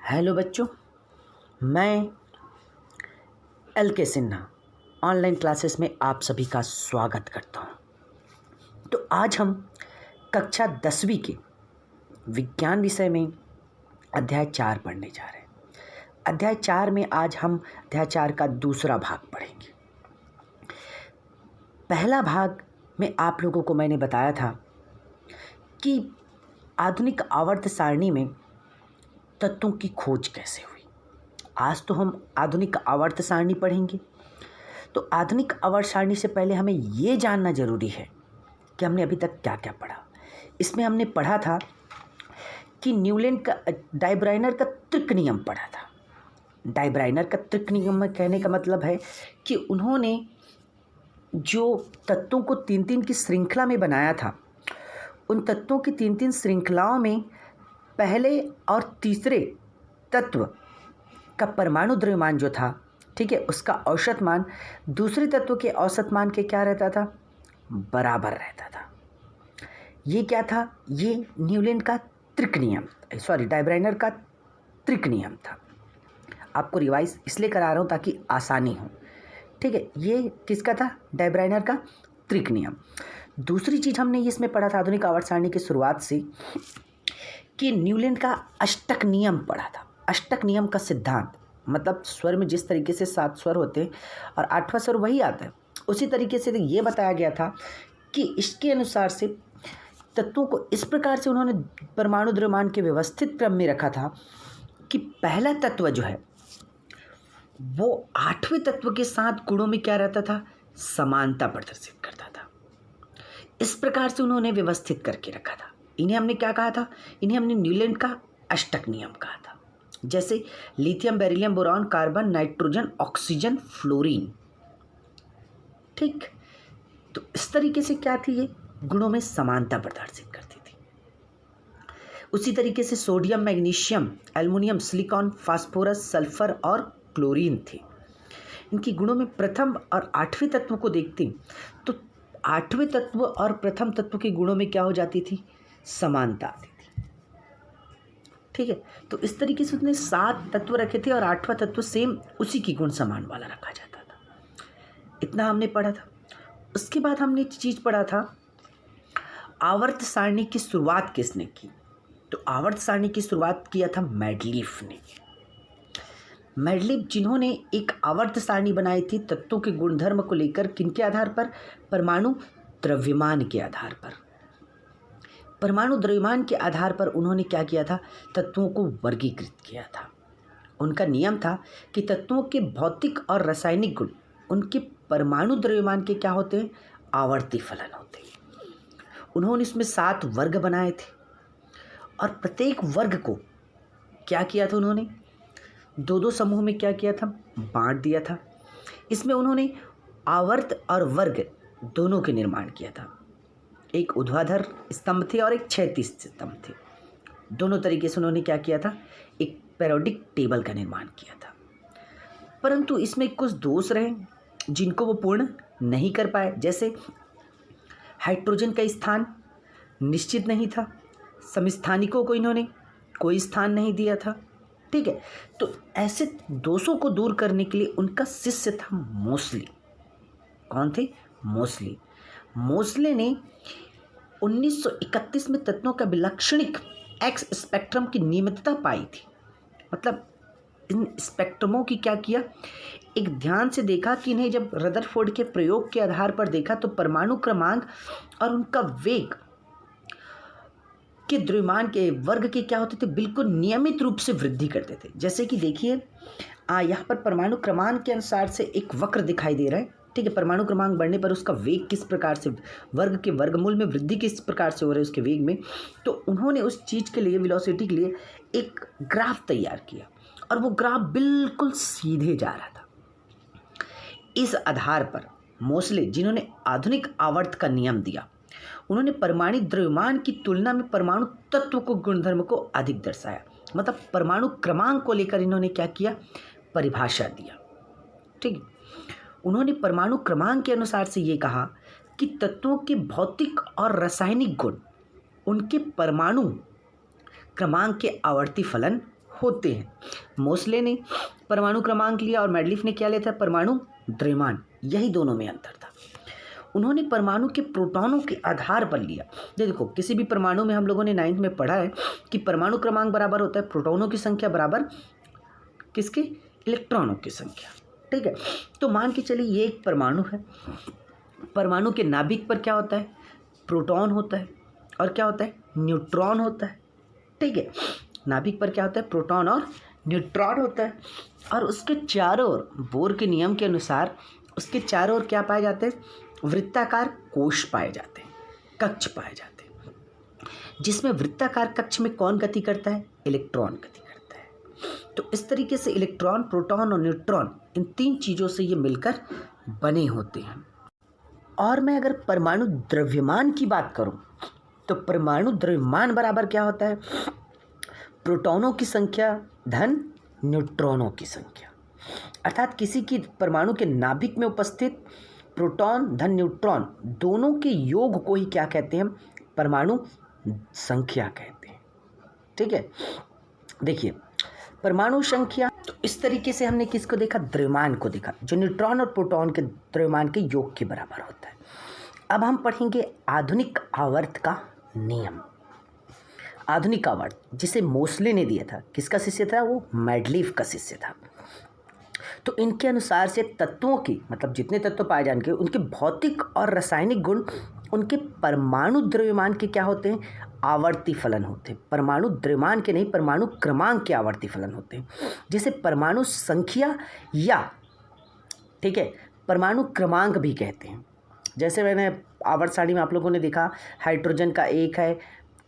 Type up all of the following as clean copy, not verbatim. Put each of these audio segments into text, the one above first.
Hello बच्चों, मैं L के सिन्हा ऑनलाइन क्लासेस में आप सभी का स्वागत करता हूं। तो आज हम कक्षा 10वीं के विज्ञान विषय में अध्याय 4 पढ़ने जा रहे हैं। अध्याय 4 में आज हम अध्याय 4 का दूसरा भाग पढ़ेंगे। पहला भाग में आप लोगों को मैंने बताया था कि आधुनिक आवर्त सारणी में तत्वों की खोज कैसे हुई। आज तो हम आधुनिक आवर्त सारणी पढ़ेंगे। तो आधुनिक आवर्त सारणी से पहले हमें ये जानना जरूरी है कि हमने अभी तक क्या क्या पढ़ा। इसमें हमने पढ़ा था कि न्यूलैंड का डायब्राइनर का त्रिक नियम पढ़ा था। डायब्राइनर का त्रिक नियम में कहने का मतलब है कि उन्होंने जो तत्वों को 3-3 की श्रृंखला में बनाया था, उन तत्वों की 3-3 श्रृंखलाओं में पहले और तीसरे तत्व का परमाणु द्रव्यमान जो था, ठीक है, उसका औसत मान दूसरे तत्व के औसत मान के क्या रहता था, बराबर रहता था। ये क्या था? ये न्यूलैंड का त्रिक नियम, डायब्राइनर का त्रिक नियम था। आपको रिवाइज इसलिए करा रहा हूँ ताकि आसानी हो, ठीक है। ये किसका था? डायब्राइनर का त्रिक नियम। दूसरी चीज़ हमने इसमें पढ़ा था आधुनिक आवर्त सारणी की शुरुआत से कि न्यूलैंड का अष्टक नियम पढ़ा था। अष्टक नियम का सिद्धांत मतलब स्वर में जिस तरीके से 7 स्वर होते हैं और 8वां स्वर वही आता है, उसी तरीके से ये बताया गया था कि इसके अनुसार से तत्वों को इस प्रकार से उन्होंने परमाणु द्रव्यमान के व्यवस्थित क्रम में रखा था कि पहला तत्व जो है वो 8वें तत्व के साथ गुणों में क्या रहता था, समानता प्रदर्शित करता था। इस प्रकार से उन्होंने व्यवस्थित करके रखा था। इन्हें हमने क्या कहा था? इन्हें हमने न्यूलैंड का अष्टक नियम कहा था। जैसे lithium, beryllium, boron, carbon, nitrogen, oxygen, fluorine, ठीक। तो इस तरीके से क्या थी, ये गुणों में समानता प्रदर्शित करती थी। उसी तरीके से sodium, magnesium, aluminium, silicon, phosphorus, sulphur और क्लोरीन थे। इनकी गुणों में प्रथम और 8वें तत्व को देखते तो 8वें तत्व और प्रथम तत्व के गुणों में क्या हो जाती थी, समानता आती थी, ठीक है। तो इस तरीके से उसने 7 तत्व रखे थे और 8वां तत्व सेम उसी की गुण समान वाला रखा जाता था। इतना हमने पढ़ा था। उसके बाद हमने चीज़ पढ़ा था आवर्त सारणी की शुरुआत किसने की। तो आवर्त सारणी की शुरुआत किया था मेंडलीफ ने। मेंडलीफ जिन्होंने एक आवर्त सारणी बनाई थी तत्वों के गुणधर्म को लेकर, किनके आधार पर? परमाणु द्रव्यमान के आधार पर। परमाणु द्रव्यमान के आधार पर उन्होंने क्या किया था, तत्वों को वर्गीकृत किया था। उनका नियम था कि तत्वों के भौतिक और रासायनिक गुण उनके परमाणु द्रव्यमान के क्या होते हैं, आवर्ती फलन होते हैं। उन्होंने इसमें 7 वर्ग बनाए थे और प्रत्येक वर्ग को क्या किया था, उन्होंने 2-2 समूह में क्या किया था, बांट दिया था। इसमें उन्होंने आवर्त और वर्ग दोनों के निर्माण किया था। एक ऊर्ध्वाधर स्तंभ थे और एक क्षैतिज स्तंभ थे। दोनों तरीके से उन्होंने क्या किया था, एक पीरियोडिक टेबल का निर्माण किया था। परंतु इसमें कुछ दोष रहे जिनको वो पूर्ण नहीं कर पाए। जैसे हाइड्रोजन का स्थान निश्चित नहीं था, समस्थानिकों को इन्होंने कोई स्थान नहीं दिया था, ठीक है। तो ऐसे दोषों को दूर करने के लिए उनका शिष्य था मोसले। कौन थे? मोसले। मोसले ने 1931 में तत्वों का विलक्षणिक एक्स स्पेक्ट्रम की नियमितता पाई थी। मतलब इन स्पेक्ट्रमों की क्या किया, एक ध्यान से देखा कि इन्हें जब रदरफोर्ड के प्रयोग के आधार पर देखा तो परमाणु क्रमांक और उनका वेग के द्रव्यमान के वर्ग के क्या होते थे, बिल्कुल नियमित रूप से वृद्धि करते थे। जैसे कि देखिए यहाँ पर परमाणु क्रमांक के अनुसार से एक वक्र दिखाई दे रहा है, ठीक है। परमाणु क्रमांक बढ़ने पर उसका वेग किस प्रकार से, वर्ग के वर्गमूल में वृद्धि किस प्रकार से हो रही है उसके वेग में। तो उन्होंने उस चीज़ के लिए, वेलोसिटी के लिए एक ग्राफ तैयार किया और वो ग्राफ बिल्कुल सीधे जा रहा था। इस आधार पर मोसले, जिन्होंने आधुनिक आवर्त का नियम दिया, उन्होंने परमाणु द्रव्यमान की तुलना में परमाणु तत्व को गुणधर्म को अधिक दर्शाया। मतलब परमाणु क्रमांक को लेकर इन्होंने क्या किया, परिभाषा दिया, ठीक है। उन्होंने परमाणु क्रमांक के अनुसार से ये कहा कि तत्वों के भौतिक और रासायनिक गुण उनके परमाणु क्रमांक के आवर्ती फलन होते हैं। मोसले ने परमाणु क्रमांक लिया और मेडलिफ ने क्या लिया था, परमाणु द्रव्यमान। यही दोनों में अंतर था। उन्होंने परमाणु के प्रोटॉनों के आधार पर लिया। देखो किसी भी परमाणु में हम लोगों ने 9th में पढ़ा है कि परमाणु क्रमांक बराबर होता है प्रोटॉनों की संख्या बराबर किसके, इलेक्ट्रॉनों की संख्या। ठीक है, तो मान के चलिए ये एक परमाणु है। परमाणु के नाभिक पर क्या होता है, प्रोटॉन होता है और क्या होता है, न्यूट्रॉन होता है। ठीक है, नाभिक पर क्या होता है, प्रोटॉन और न्यूट्रॉन होता है। और उसके चारों ओर बोर के नियम के अनुसार उसके चारों ओर क्या पाए जाते हैं, वृत्ताकार कोश पाए जाते हैं, कक्ष पाए जाते हैं, जिसमें वृत्ताकार कक्ष में कौन गति करता है, इलेक्ट्रॉन गति करता है। तो इस तरीके से इलेक्ट्रॉन, प्रोटॉन और न्यूट्रॉन, इन 3 चीज़ों से ये मिलकर बने होते हैं। और मैं अगर परमाणु द्रव्यमान की बात करूं तो परमाणु द्रव्यमान बराबर क्या होता है, प्रोटॉनों की संख्या धन न्यूट्रॉनों की संख्या। अर्थात किसी की परमाणु के नाभिक में उपस्थित प्रोटॉन धन न्यूट्रॉन दोनों के योग को ही क्या कहते हैं, परमाणु संख्या कहते हैं। ठीक है, देखिए परमाणु संख्या, तो इस तरीके से हमने किसको देखा, द्रव्यमान को देखा, जो न्यूट्रॉन और प्रोटॉन के द्रव्यमान के योग के बराबर होता है। अब हम पढ़ेंगे आधुनिक आवर्त का नियम। आधुनिक आवर्त जिसे मोसले ने दिया था, किसका शिष्य था, वो मेडलिफ का शिष्य था। तो इनके अनुसार से तत्वों की, मतलब जितने तत्व पाए जाएंगे उनके भौतिक और रासायनिक गुण उनके परमाणु द्रव्यमान के क्या होते हैं, आवर्ती फलन होते हैं। परमाणु द्रव्यमान के नहीं, परमाणु क्रमांक के आवर्ती फलन होते हैं, जिसे परमाणु संख्या या ठीक है परमाणु क्रमांक भी कहते हैं। जैसे मैंने आवर्त सारणी में आप लोगों ने देखा, हाइड्रोजन का 1 है।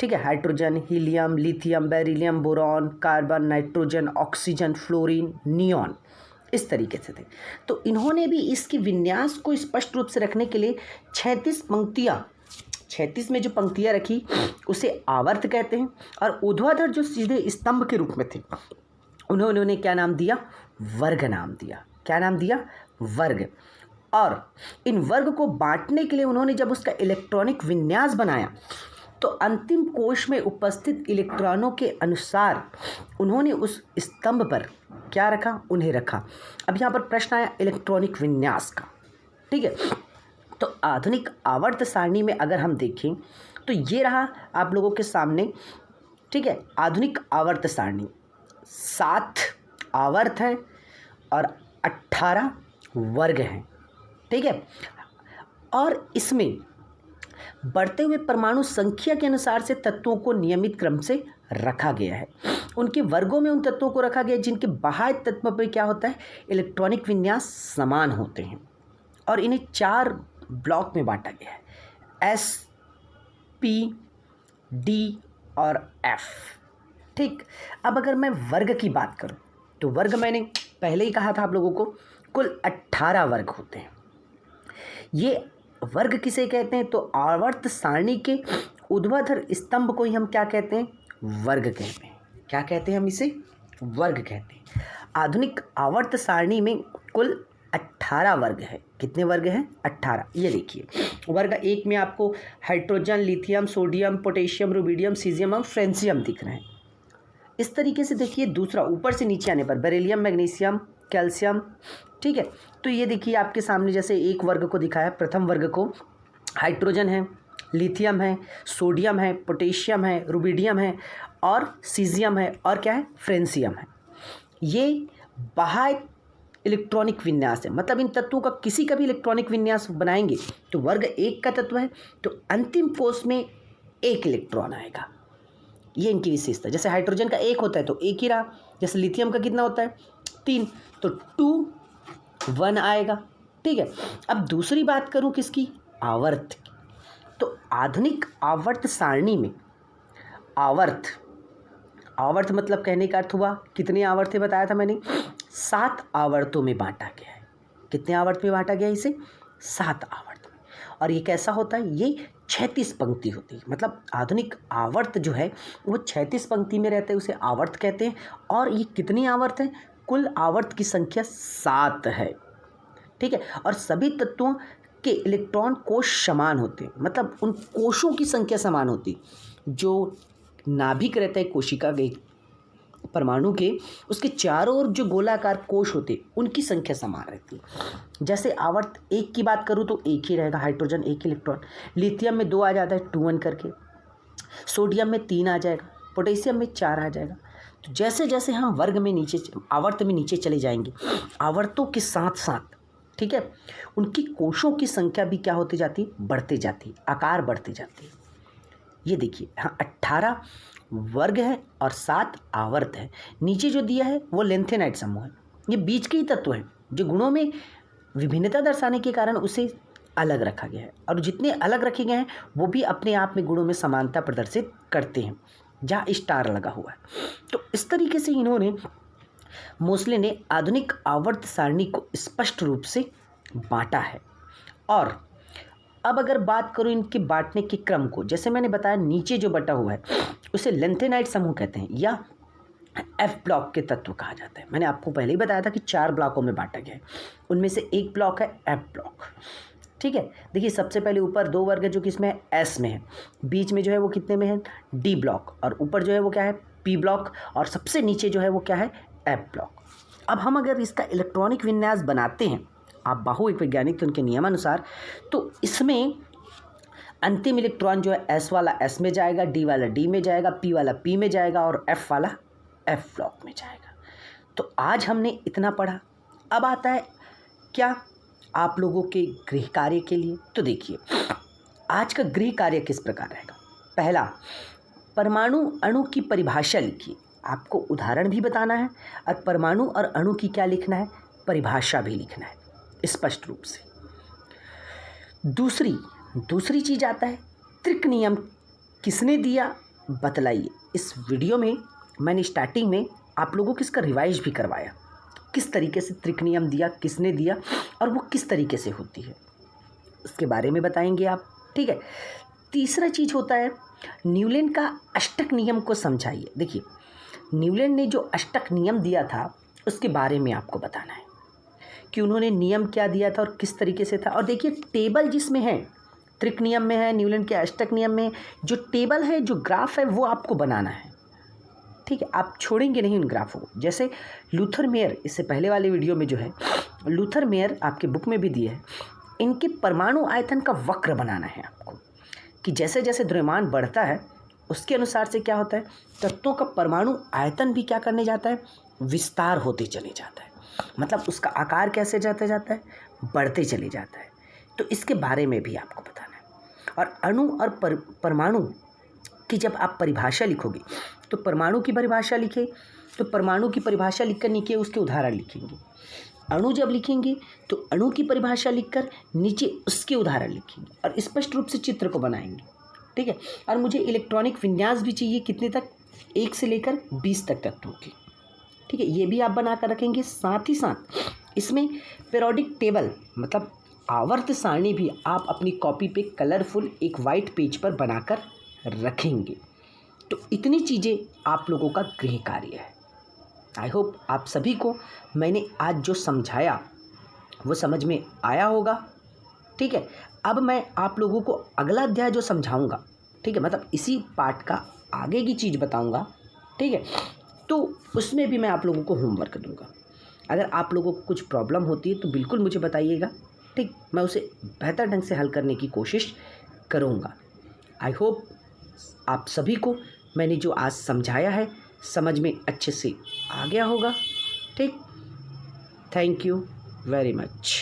ठीक है, hydrogen, helium, lithium, beryllium, boron, carbon, nitrogen, oxygen, fluorine, neon, इस तरीके से थे। तो इन्होंने भी इसकी विन्यास को स्पष्ट रूप से रखने के लिए 36 पंक्तियाँ, 36 में जो पंक्तियाँ रखी उसे आवर्त कहते हैं। और ऊर्ध्वाधर जो सीधे स्तंभ के रूप में थे उन्होंने क्या नाम दिया, वर्ग नाम दिया। क्या नाम दिया, वर्ग। और इन वर्ग को बांटने के लिए उन्होंने जब उसका इलेक्ट्रॉनिक विन्यास बनाया तो अंतिम कोश में उपस्थित इलेक्ट्रॉनों के अनुसार उन्होंने उस स्तंभ पर क्या रखा, उन्हें रखा। अब यहाँ पर प्रश्न आया इलेक्ट्रॉनिक विन्यास का। ठीक है, तो आधुनिक आवर्त सारणी में अगर हम देखें तो ये रहा आप लोगों के सामने। ठीक है, आधुनिक आवर्त सारणी 7 आवर्त हैं और 18 वर्ग हैं। ठीक है, और इसमें बढ़ते हुए परमाणु संख्या के अनुसार से तत्वों को नियमित क्रम से रखा गया है। उनके वर्गों में उन तत्वों को रखा गया है जिनके बाह्य तत्व पर क्या होता है, इलेक्ट्रॉनिक विन्यास समान होते हैं। और इन्हें 4 ब्लॉक में बांटा गया है, S, P, D और F। ठीक, अब अगर मैं वर्ग की बात करूं तो वर्ग मैंने पहले ही कहा था आप लोगों को, कुल 18 वर्ग होते हैं। ये वर्ग किसे कहते हैं, तो आवर्त सारणी के ऊर्ध्वाधर स्तंभ को ही हम क्या कहते हैं, वर्ग कहते हैं। क्या कहते हैं हम इसे, वर्ग कहते हैं। आधुनिक आवर्त सारणी में कुल 18 वर्ग है। कितने वर्ग हैं, 18। ये देखिए, वर्ग 1 में आपको hydrogen, lithium, sodium, potassium, rubidium, caesium और फ्रेंसियम दिख रहे हैं। इस तरीके से देखिए दूसरा ऊपर से नीचे आने पर बेरिलियम, मैग्नीशियम, कैल्शियम। ठीक है, तो ये देखिए आपके सामने जैसे एक वर्ग को दिखाया, प्रथम वर्ग को हाइड्रोजन है, लिथियम है, सोडियम है, पोटेशियम है, रुबिडियम है और सीजियम है और क्या है, फ्रेंसियम है। ये बाह्य इलेक्ट्रॉनिक विन्यास है, मतलब इन तत्वों का किसी का भी इलेक्ट्रॉनिक विन्यास बनाएंगे तो वर्ग 1 का तत्व है तो अंतिम कोश में 1 इलेक्ट्रॉन आएगा। ये इनकी विशेषता। जैसे हाइड्रोजन का 1 होता है तो 1 ही रहा, जैसे लिथियम का कितना होता है 3, तो 2 1 आएगा। ठीक है, अब दूसरी बात करूं किसकी, आवर्त की। तो आधुनिक आवर्त सारणी में आवर्त मतलब कहने का अर्थ हुआ, कितने आवर्त थे बताया था मैंने, 7 आवर्तों में बांटा गया है। कितने आवर्त में बांटा गया है इसे, 7 आवर्त में। और ये कैसा होता है, ये 36 पंक्ति होती है। मतलब आधुनिक आवर्त जो है वो 36 पंक्ति में रहते हैं, उसे आवर्त कहते हैं। और ये कितनी आवर्त है, कुल आवर्त की संख्या 7 है। ठीक है, और सभी तत्वों के इलेक्ट्रॉन कोश समान होते हैं, मतलब उन कोशों की संख्या समान होती। जो नाभिक रहता है कोशिका के, परमाणु के उसके चारों ओर जो गोलाकार कोश होते उनकी संख्या समान रहती है। जैसे आवर्त एक की बात करूँ तो एक ही रहेगा, हाइड्रोजन एक इलेक्ट्रॉन, लिथियम में 2 आ जाता है 2 1 करके, सोडियम में 3 आ जाएगा, पोटेशियम में 4 आ जाएगा। तो जैसे जैसे हम वर्ग में नीचे आवर्त में नीचे चले जाएंगे, आवर्तों के साथ साथ ठीक है उनकी कोशों की संख्या भी क्या होती जाती है, बढ़ती जाती है, आकार बढ़ती जाती है। ये देखिए हाँ 18 वर्ग है और 7 आवर्त है। नीचे जो दिया है वो लेंथेनाइट समूह है, ये बीच के ही तत्व हैं जो गुणों में विभिन्नता दर्शाने के कारण उसे अलग रखा गया है, और जितने अलग रखे गए हैं वो भी अपने आप में गुणों में समानता प्रदर्शित करते हैं जहाँ स्टार लगा हुआ है। तो इस तरीके से इन्होंने मोस्ले ने आधुनिक आवर्त सारणी को स्पष्ट रूप से बांटा है। और अब अगर बात करूं इनके बांटने के क्रम को, जैसे मैंने बताया नीचे जो बटा हुआ है उसे लेंथेनाइट समूह कहते हैं या एफ ब्लॉक के तत्व कहा जाता है। मैंने आपको पहले ही बताया था कि 4 ब्लॉकों में बांटा गया है, उनमें से एक ब्लॉक है एफ ब्लॉक। ठीक है, देखिए सबसे पहले ऊपर 2 वर्ग है जो कि इसमें एस में है, बीच में जो है वो कितने में है डी ब्लॉक, और ऊपर जो है वो क्या है पी ब्लॉक, और सबसे नीचे जो है वो क्या है एफ ब्लॉक। अब हम अगर इसका इलेक्ट्रॉनिक विन्यास बनाते हैं, आप बाहु एक वैज्ञानिक तो उनके नियमानुसार, तो इसमें अंतिम इलेक्ट्रॉन जो है एस वाला एस में जाएगा, डी वाला डी में जाएगा, पी वाला पी में जाएगा और एफ वाला एफ ब्लॉक में जाएगा। तो आज हमने इतना पढ़ा। अब आता है क्या आप लोगों के गृह कार्य के लिए। तो देखिए आज का गृह कार्य किस प्रकार रहेगा। पहला, परमाणु अणु की परिभाषा लिखिए, आपको उदाहरण भी बताना है और परमाणु और अणु की क्या लिखना है, परिभाषा भी लिखना है स्पष्ट रूप से। दूसरी चीज आता है त्रिक नियम किसने दिया बतलाइए। इस वीडियो में मैंने स्टार्टिंग में आप लोगों को इसका रिवाइज भी करवाया, किस तरीके से त्रिक नियम दिया, किसने दिया और वो किस तरीके से होती है, उसके बारे में बताएंगे आप। ठीक है, तीसरा चीज होता है न्यूलैंड का अष्टक नियम को समझाइए। देखिए न्यूलैंड ने जो अष्टक नियम दिया था उसके बारे में आपको बताना है कि उन्होंने नियम क्या दिया था और किस तरीके से था। और देखिए टेबल जिसमें है, त्रिक नियम में है, न्यूलैंड के अष्टक नियम में जो टेबल है, जो ग्राफ है, वो आपको बनाना है। ठीक है, आप छोड़ेंगे नहीं उन ग्राफों को। जैसे लूथर मेयर, इससे पहले वाले वीडियो में जो है लूथर मेयर आपके बुक में भी दिए है, इनके परमाणु आयतन का वक्र बनाना है आपको, कि जैसे जैसे द्रव्यमान बढ़ता है उसके अनुसार से क्या होता है, तत्वों का परमाणु आयतन भी क्या करने जाता है, विस्तार होते चले जाता है, मतलब उसका आकार कैसे जाता है, बढ़ते चले जाता है। तो इसके बारे में भी आपको बताना है। और अणु और परमाणु की जब आप परिभाषा लिखोगे तो परमाणु की परिभाषा लिखे तो परमाणु की परिभाषा लिखकर नीचे उसके उदाहरण लिखेंगे। अणु जब लिखेंगे तो अणु की परिभाषा लिखकर नीचे उसके उदाहरण लिखेंगे और स्पष्ट रूप से चित्र को बनाएंगे। ठीक है, और मुझे इलेक्ट्रॉनिक विन्यास भी चाहिए, कितने तक, 1 से लेकर 20 तक तत्वों की। ठीक है, ये भी आप बना कर रखेंगे। साथ ही साथ इसमें पीरियोडिक टेबल मतलब आवर्त सारणी भी आप अपनी कॉपी पे कलरफुल एक वाइट पेज पर बनाकर रखेंगे। तो इतनी चीज़ें आप लोगों का गृह कार्य है। आई होप आप सभी को मैंने आज जो समझाया वो समझ में आया होगा। ठीक है, अब मैं आप लोगों को अगला अध्याय जो समझाऊंगा, ठीक है, मतलब इसी पार्ट का आगे की चीज़ बताऊंगा। ठीक है, तो उसमें भी मैं आप लोगों को होमवर्क दूंगा। अगर आप लोगों को कुछ प्रॉब्लम होती है तो बिल्कुल मुझे बताइएगा। ठीक, मैं उसे बेहतर ढंग से हल करने की कोशिश करूंगा। आई होप आप सभी को मैंने जो आज समझाया है समझ में अच्छे से आ गया होगा। ठीक, थैंक यू वेरी मच।